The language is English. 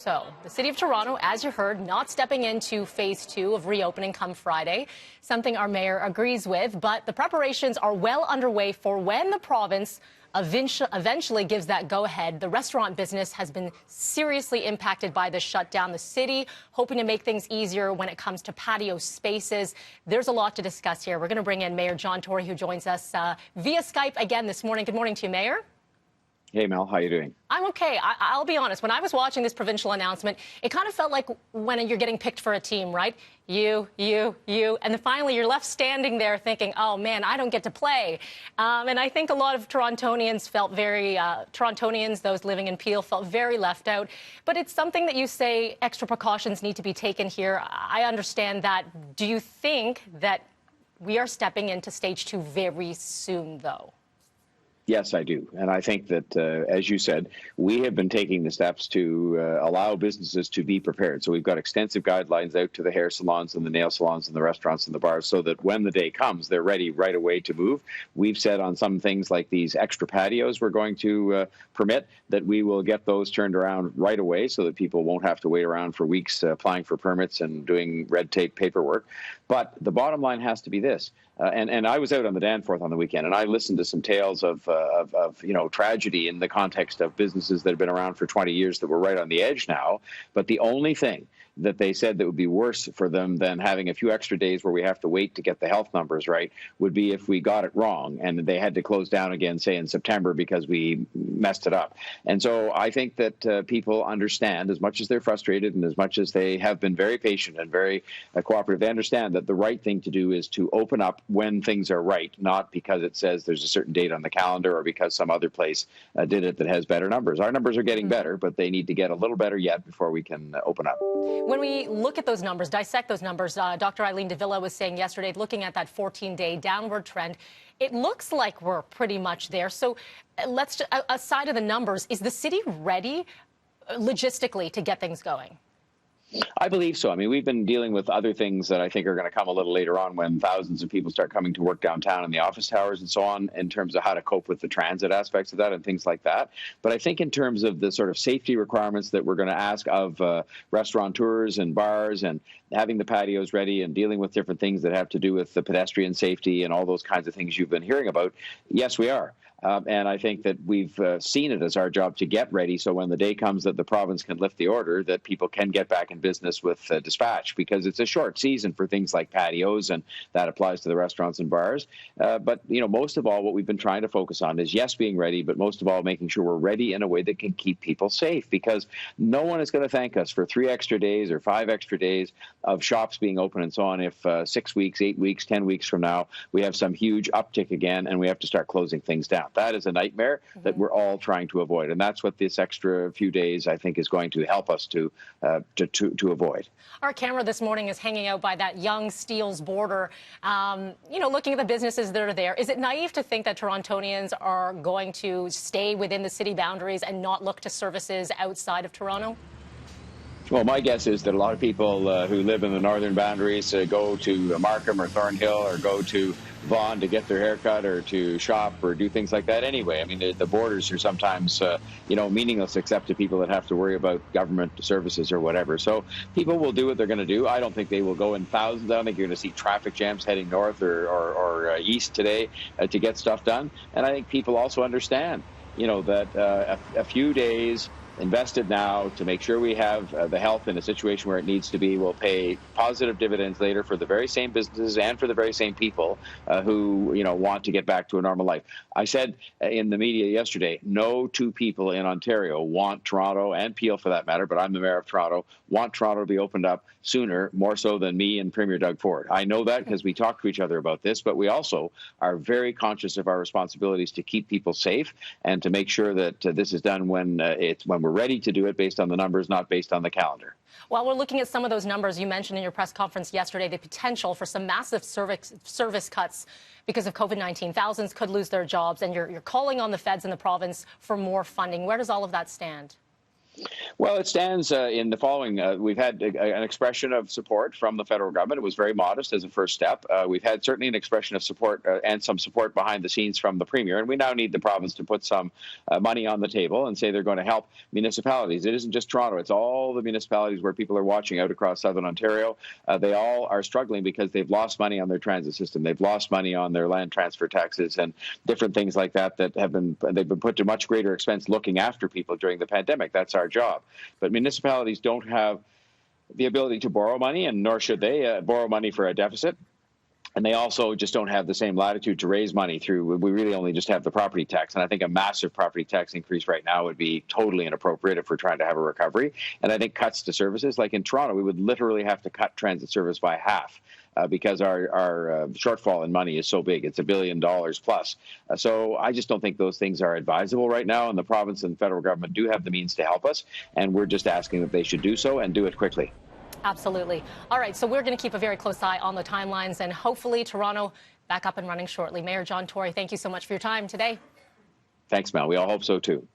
So, the City of Toronto, as you heard, not stepping into phase 2 of reopening come Friday, something our mayor agrees with, but the preparations are well underway for when the province eventually gives that go-ahead. The restaurant business has been seriously impacted by the shutdown. The city hoping to make things easier when it comes to patio spaces. There's a lot to discuss here. We're going to bring in Mayor John Tory, who joins us via Skype again this morning. Good morning to you, Mayor. Hey, Mel, how you doing? I'm okay. I'll be honest. When I was watching this provincial announcement, it kind of felt like when you're getting picked for a team, right? You, and then finally you're left standing there thinking, oh, man, I don't get to play. And I think a lot of Torontonians felt Torontonians, those living in Peel, felt very left out. But it's something that you say extra precautions need to be taken here. I understand that. Do you think that we are stepping into stage 2 very soon, though? Yes, I do. And I think that, as you said, we have been taking the steps to allow businesses to be prepared. So we've got extensive guidelines out to the hair salons and the nail salons and the restaurants and the bars so that when the day comes, they're ready right away to move. We've said on some things like these extra patios we're going to permit that we will get those turned around right away so that people won't have to wait around for weeks applying for permits and doing red tape paperwork. But the bottom line has to be this. And I was out on the Danforth on the weekend, and I listened to some tales of tragedy in the context of businesses that have been around for 20 years that were right on the edge now. But the only thing that they said that would be worse for them than having a few extra days where we have to wait to get the health numbers right would be if we got it wrong and they had to close down again, say, in September because we messed it up. And so I think that people understand, as much as they're frustrated and as much as they have been very patient and very cooperative, they understand that the right thing to do is to open up when things are right, not because it says there's a certain date on the calendar or because some other place did it that has better numbers. Our numbers are getting better, but they need to get a little better yet before we can open up. When we look at those numbers, dissect those numbers, Dr. Eileen de Villa was saying yesterday, looking at that 14-day downward trend, it looks like we're pretty much there. So let's, aside of the numbers, is the city ready logistically to get things going? I believe so. I mean, we've been dealing with other things that I think are going to come a little later on when thousands of people start coming to work downtown in the office towers and so on, in terms of how to cope with the transit aspects of that and things like that. But I think in terms of the sort of safety requirements that we're going to ask of restaurateurs and bars and having the patios ready and dealing with different things that have to do with the pedestrian safety and all those kinds of things you've been hearing about, yes, we are. And I think that we've seen it as our job to get ready so when the day comes that the province can lift the order, that people can get back in business with dispatch, because it's a short season for things like patios, and that applies to the restaurants and bars. But, you know, most of all, what we've been trying to focus on is, yes, being ready, but most of all, making sure we're ready in a way that can keep people safe, because no one is going to thank us for 3 extra days or 5 extra days of shops being open and so on if 6 weeks, 8 weeks, 10 weeks from now, we have some huge uptick again and we have to start closing things down. That is a nightmare that we're all trying to avoid, and that's what this extra few days, I think, is going to help us to avoid. Our camera this morning is hanging out by that Yonge Steeles border, looking at the businesses that are there. Is it naive to think that Torontonians are going to stay within the city boundaries and not look to services outside of Toronto? Well, my guess is that a lot of people who live in the northern boundaries go to Markham or Thornhill or go to Vaughan to get their hair cut or to shop or do things like that anyway. I mean, the borders are sometimes, meaningless except to people that have to worry about government services or whatever. So people will do what they're going to do. I don't think they will go in thousands. I don't think you're going to see traffic jams heading north or east today to get stuff done. And I think people also understand, that a few days invested now to make sure we have the health in a situation where it needs to be will pay positive dividends later for the very same businesses and for the very same people who want to get back to a normal life. I said in the media yesterday, no two people in Ontario want Toronto, and Peel for that matter, but I'm the mayor of Toronto, want Toronto to be opened up sooner, more so than me and Premier Doug Ford. I know that because we talk to each other about this, but we also are very conscious of our responsibilities to keep people safe and to make sure that this is done when we're ready to do it based on the numbers, not based on the calendar. While we're looking at some of those numbers, you mentioned in your press conference yesterday the potential for some massive service cuts because of COVID-19. Thousands could lose their jobs, and you're calling on the feds and the province for more funding. Where does all of that stand? Well, it stands in the following. We've had an expression of support from the federal government. It was very modest as a first step. We've had certainly an expression of support and some support behind the scenes from the Premier. And we now need the province to put some money on the table and say they're going to help municipalities. It isn't just Toronto. It's all the municipalities where people are watching out across southern Ontario. They all are struggling because they've lost money on their transit system. They've lost money on their land transfer taxes and different things like that they've been put to much greater expense looking after people during the pandemic. That's our job. But municipalities don't have the ability to borrow money, and nor should they borrow money for a deficit. And they also just don't have the same latitude to raise money through. We really only just have the property tax. And I think a massive property tax increase right now would be totally inappropriate if we're trying to have a recovery. And I think cuts to services, like in Toronto, we would literally have to cut transit service by half. Because our shortfall in money is so big. It's $1 billion plus. So I just don't think those things are advisable right now. And the province and federal government do have the means to help us. And we're just asking that they should do so and do it quickly. Absolutely. All right. So we're going to keep a very close eye on the timelines and hopefully Toronto back up and running shortly. Mayor John Tory, thank you so much for your time today. Thanks, Mel. We all hope so, too.